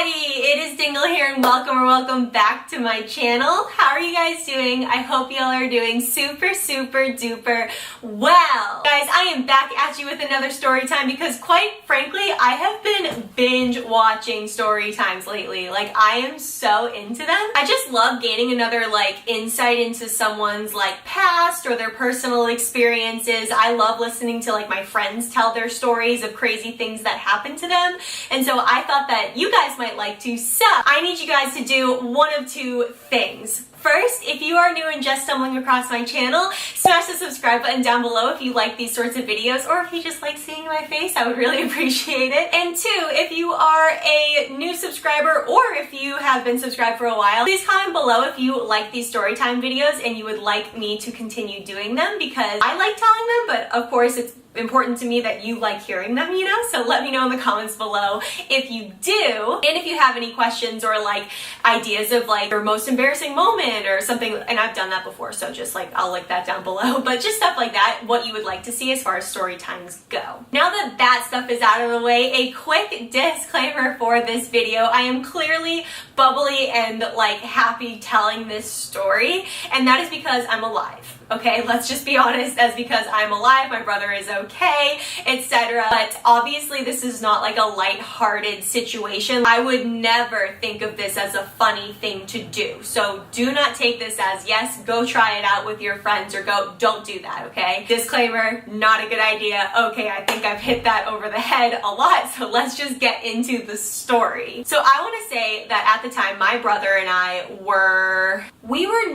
everybody, it is Dingle here and welcome back to my channel. How are you guys doing? I hope y'all are doing super duper well. Guys, I am back at you with another story time because quite frankly, I have been binge watching story times lately. Like, I am so into them. I just love gaining another insight into someone's past or their personal experiences. I love listening to my friends tell their stories of crazy things that happened to them. And so I thought that you guys might like to. So I need you guys to do one of two things. First, if you are new and just stumbling across my channel, smash the subscribe button down below if you like these sorts of videos, or if you just like seeing my face, I would really appreciate it. And two, if you are a new subscriber or if you have been subscribed for a while, please comment below if you like these storytime videos and you would like me to continue doing them, because I like telling them, but of course it's important to me that you like hearing them, you know? So let me know in the comments below if you do. And if you have any questions or ideas of your most embarrassing moment or something, and I've done that before, so just I'll link that down below, but just stuff like that, what you would like to see as far as story times go. Now that that stuff is out of the way, a quick disclaimer for this video. I am clearly bubbly and happy telling this story, and that is because I'm alive. Okay, let's just be honest, as because I'm alive, my brother is okay, etc. But obviously this is not a light-hearted situation. I would never think of this as a funny thing to do. So do not take this as, yes, go try it out with your friends, or don't do that, okay? Disclaimer, not a good idea. Okay, I think I've hit that over the head a lot, so let's just get into the story. So I want to say that at the time, my brother and I were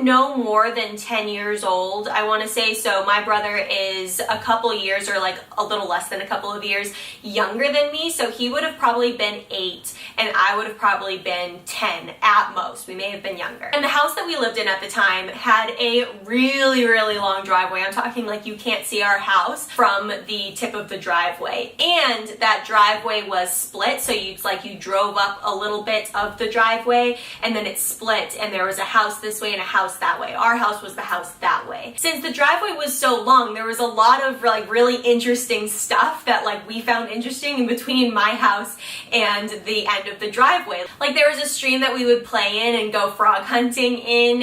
no more than 10 years old, I want to say. So my brother is a couple years, or a little less than a couple of years younger than me. So he would have probably been 8 and I would have probably been 10 at most. We may have been younger. And the house that we lived in at the time had a really long driveway. I'm talking you can't see our house from the tip of the driveway. And that driveway was split. So you drove up a little bit of the driveway and then it split, and there was a house this way and a house that way. Our house was the house that way. Since the driveway was so long, there was a lot of really interesting stuff that we found interesting in between my house and the end of the driveway. There was a stream that we would play in and go frog hunting in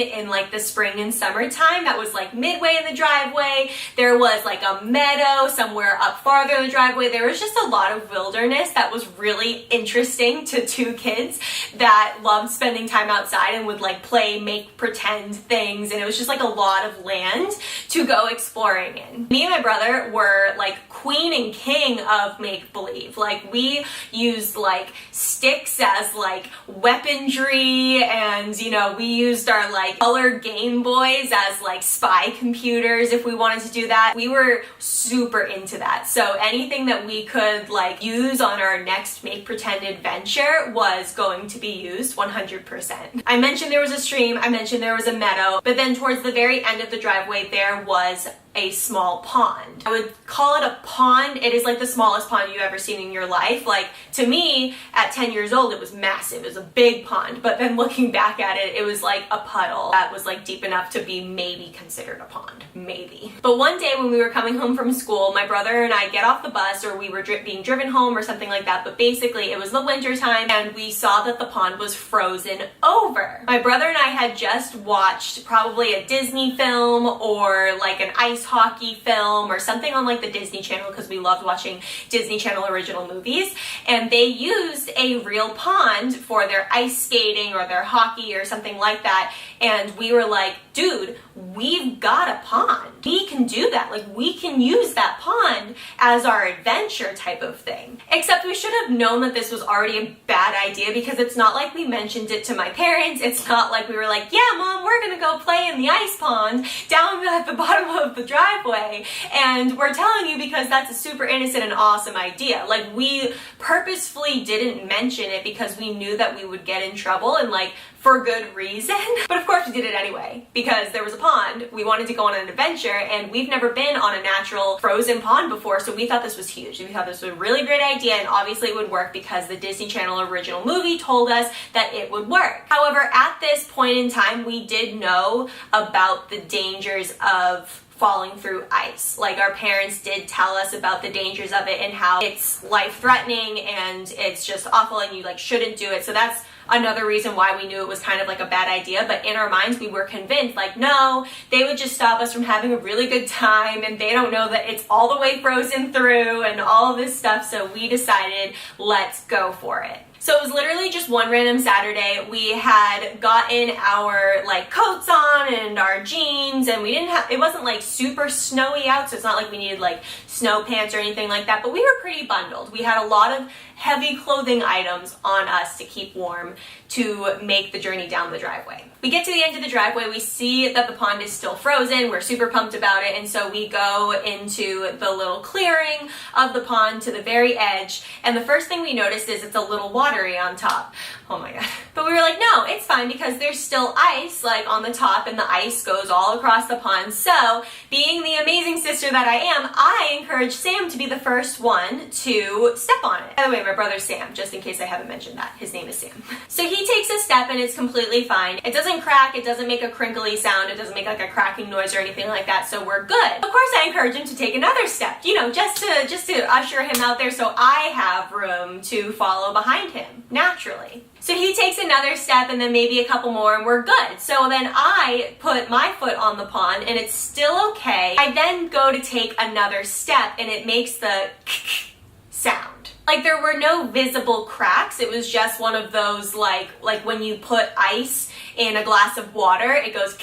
the spring and summertime that was midway in the driveway. There was a meadow somewhere up farther in the driveway. There was just a lot of wilderness that was really interesting to two kids that loved spending time outside and would play make pretend things, and it was just a lot of land to go exploring in. Me and my brother were queen and king of make-believe. We used sticks as weaponry, and we used our color Game Boys as spy computers if we wanted to do that. We were super into that. So anything that we could use on our next make pretend adventure was going to be used 100%. I mentioned there was a stream, I mentioned there was a meadow, but then towards the very end of the driveway there was a small pond. I would call it a pond. It is the smallest pond you've ever seen in your life. To me, at 10 years old, it was massive. It was a big pond, but then looking back at it, it was a puddle that was deep enough to be maybe considered a pond. Maybe. But one day when we were coming home from school, my brother and I get off the bus, or we were being driven home or something like that, but basically it was the winter time and we saw that the pond was frozen over. My brother and I had just watched probably a Disney film or an ice hockey film or something on the Disney Channel, because we loved watching Disney Channel original movies, and they used a real pond for their ice skating or their hockey or something like that, and we were dude, we've got a pond. We can do that. We can use that pond as our adventure type of thing. Except we should have known that this was already a bad idea, because it's not we mentioned it to my parents. It's not we were yeah, Mom, we're gonna go play in the ice pond down at the bottom of the driveway, and we're telling you because that's a super innocent and awesome idea. We purposefully didn't mention it because we knew that we would get in trouble, and for good reason. But of course we did it anyway, because there was a pond, we wanted to go on an adventure, and we've never been on a natural frozen pond before, so we thought this was huge. We thought this was a really great idea, and obviously it would work because the Disney Channel original movie told us that it would work. However, at this point in time, we did know about the dangers of falling through ice. Like, our parents did tell us about the dangers of it and how it's life-threatening and it's just awful and you like shouldn't do it. So that's another reason why we knew it was kind of like a bad idea. But in our minds, we were convinced, like, no, they would just stop us from having a really good time and they don't know that it's all the way frozen through and all of this stuff. So we decided, let's go for it. So it was literally just one random Saturday. We had gotten our like coats on and our jeans, and it wasn't like super snowy out, so it's not like we needed like snow pants or anything like that, but we were pretty bundled. We had a lot of heavy clothing items on us to keep warm to make the journey down the driveway. We get to the end of the driveway, we see that the pond is still frozen, we're super pumped about it, and so we go into the little clearing of the pond to the very edge, and the first thing we noticed is it's a little watery on top. Oh my god. But we were like, no, it's fine because there's still ice like on the top and the ice goes all across the pond. So being the amazing sister that I am, I encouraged Sam to be the first one to step on it. By the way, my brother's Sam, just in case I haven't mentioned that. His name is Sam. So he takes a step and it's completely fine. It doesn't crack, it doesn't make a crinkly sound, it doesn't make like a cracking noise or anything like that, so we're good. Of course I encourage him to take another step, you know, just to usher him out there so I have room to follow behind him, naturally. So he takes another step and then maybe a couple more and we're good. So then I put my foot on the pond and it's still okay. I then go to take another step and it makes the sound. Like, there were no visible cracks. It was just one of those like when you put ice in a glass of water, it goes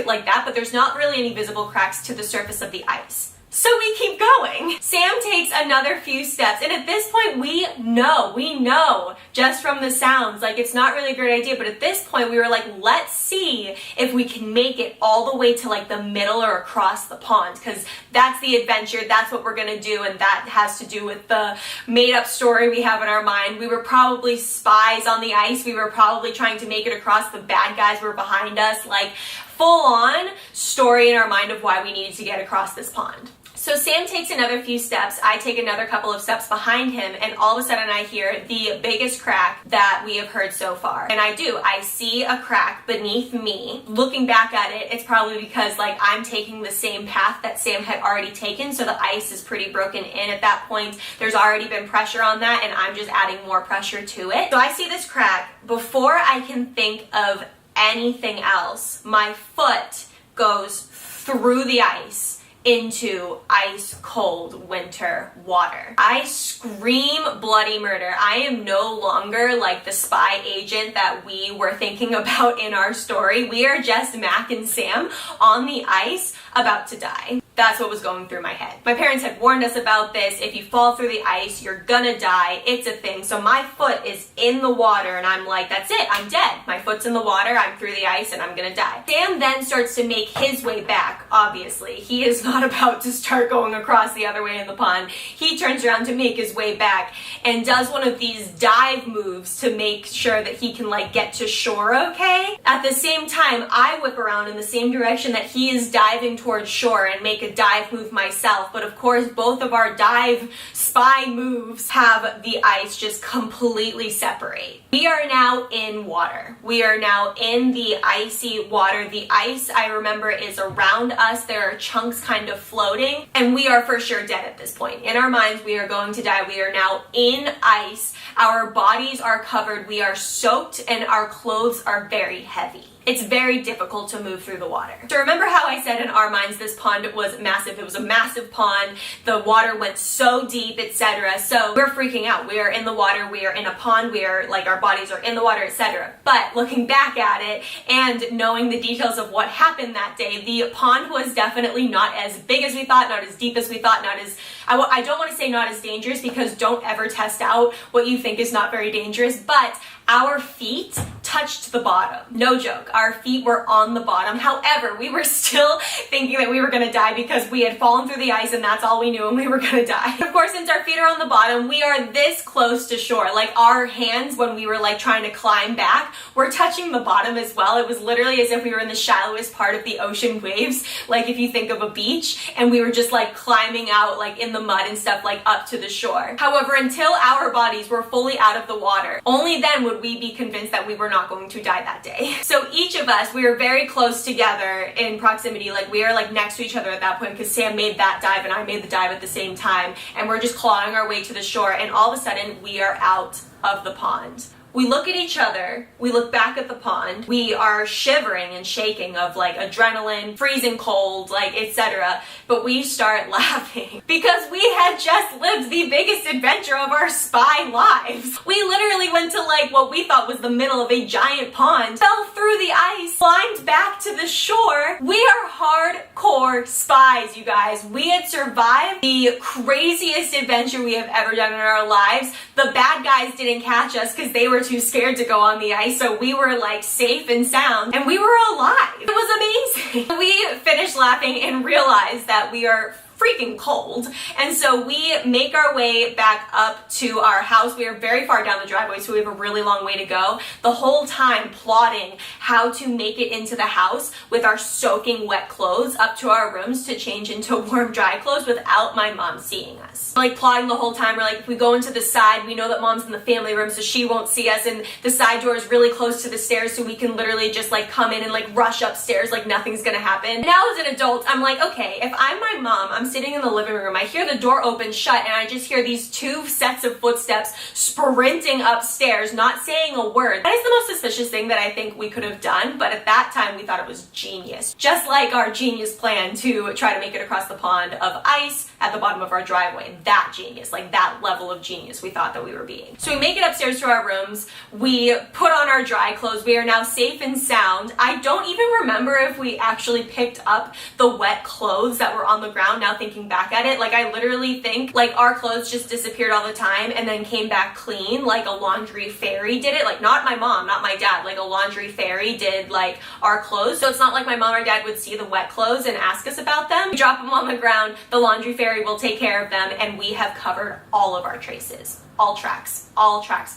like that, but there's not really any visible cracks to the surface of the ice. So we keep going. Sam takes another few steps, and at this point we know just from the sounds, like it's not really a great idea, but at this point we were like, let's see if we can make it all the way to like the middle or across the pond, because that's the adventure, that's what we're gonna do, and that has to do with the made-up story we have in our mind. We were probably spies on the ice, we were probably trying to make it across, the bad guys were behind us, like full-on story in our mind of why we needed to get across this pond. So Sam takes another few steps, I take another couple of steps behind him, and all of a sudden I hear the biggest crack that we have heard so far. And I see a crack beneath me. Looking back at it, it's probably because like I'm taking the same path that Sam had already taken, so the ice is pretty broken in at that point. There's already been pressure on that, and I'm just adding more pressure to it. So I see this crack. Before I can think of anything else, my foot goes through the ice into ice cold winter water. I scream bloody murder. I am no longer like the spy agent that we were thinking about in our story. We are just Mac and Sam on the ice about to die. That's what was going through my head. My parents had warned us about this. If you fall through the ice, you're gonna die. It's a thing. So my foot is in the water and I'm like, that's it, I'm dead. My foot's in the water, I'm through the ice, and I'm gonna die. Sam then starts to make his way back, obviously. He is not about to start going across the other way in the pond. He turns around to make his way back and does one of these dive moves to make sure that he can like get to shore okay. At the same time, I whip around in the same direction that he is diving towards shore and make a dive move myself, but of course both of our dive spy moves have the ice just completely separate. We are now in water. We are now in the icy water. The ice, I remember, is around us. There are chunks kind of floating, and we are for sure dead at this point. In our minds, we are going to die. We are now in ice. Our bodies are covered. We are soaked, and our clothes are very heavy. It's very difficult to move through the water. So remember how I said in our minds this pond was massive. It was a massive pond. The water went so deep, etc. So we're freaking out. We are in the water. We are in a pond. We are like, our bodies are in the water, etc. But looking back at it and knowing the details of what happened that day, the pond was definitely not as big as we thought, not as deep as we thought, not as, I don't want to say not as dangerous, because don't ever test out what you think is not very dangerous, but our feet touched the bottom. No joke. Our feet were on the bottom. However, we were still thinking that we were going to die because we had fallen through the ice and that's all we knew, and we were going to die. Of course, since our feet are on the bottom, we are this close to shore. Like, our hands, when we were like trying to climb back, were touching the bottom as well. It was literally as if we were in the shallowest part of the ocean waves, like if you think of a beach, and we were just like climbing out like in the mud and stuff like up to the shore. However, until our bodies were fully out of the water, only then would we be convinced that we were not going to die that day. So each of us, we were very close together in proximity, like we are like next to each other at that point because Sam made that dive and I made the dive at the same time, and we're just clawing our way to the shore, and all of a sudden we are out of the pond. We look at each other, we look back at the pond, we are shivering and shaking of like adrenaline, freezing cold, like etc. But we start laughing because we had just lived the biggest adventure of our spy lives. We literally went to like what we thought was the middle of a giant pond, fell through the ice, climbed back to the shore. We are hardcore spies, you guys. We had survived the craziest adventure we have ever done in our lives. The bad guys didn't catch us because they were too scared to go on the ice, so we were like safe and sound, and we were alive. It was amazing. We finished laughing and realized that we are freaking cold, and so we make our way back up to our house. We are very far down the driveway, so we have a really long way to go. The whole time plotting how to make it into the house with our soaking wet clothes up to our rooms to change into warm dry clothes without my mom seeing us. Like plotting the whole time. We're like, if we go into the side, we know that mom's in the family room, so she won't see us, and the side door is really close to the stairs, so we can literally just like come in and like rush upstairs like nothing's gonna happen. Now as an adult, I'm like, okay, if I'm my mom, I'm sitting in the living room, I hear the door open shut, and I just hear these two sets of footsteps sprinting upstairs, not saying a word. That is the most suspicious thing that I think we could have done, but at that time we thought it was genius. Just like our genius plan to try to make it across the pond of ice at the bottom of our driveway. That genius, like that level of genius we thought that we were being. So we make it upstairs to our rooms, we put on our dry clothes, we are now safe and sound. I don't even remember if we actually picked up the wet clothes that were on the ground now thinking back at it. Like I literally think like our clothes just disappeared all the time and then came back clean, like a laundry fairy did it. Like not my mom, not my dad, like a laundry fairy did like our clothes. So it's not like my mom or dad would see the wet clothes and ask us about them. We drop them on the ground, the laundry fairy will take care of them, and we have covered all of our traces. All tracks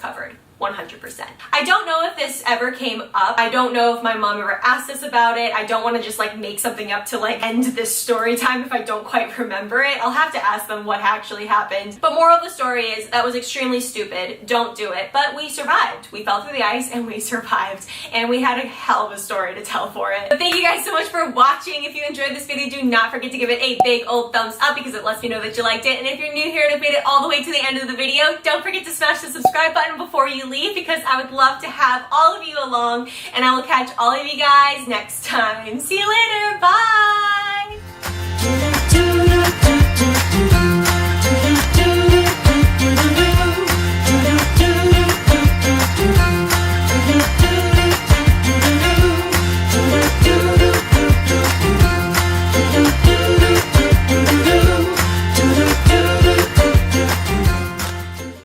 covered. 100%. I don't know if this ever came up. I don't know if my mom ever asked us about it. I don't want to just like make something up to like end this story time if I don't quite remember it. I'll have to ask them what actually happened. But moral of the story is that was extremely stupid. Don't do it. But we survived. We fell through the ice and we survived. And we had a hell of a story to tell for it. But thank you guys so much for watching. If you enjoyed this video, do not forget to give it a big old thumbs up because it lets me know that you liked it. And if you're new here and have made it all the way to the end of the video, don't forget to smash the subscribe button before you leave because I would love to have all of you along, and I will catch all of you guys next time. See you later. Bye.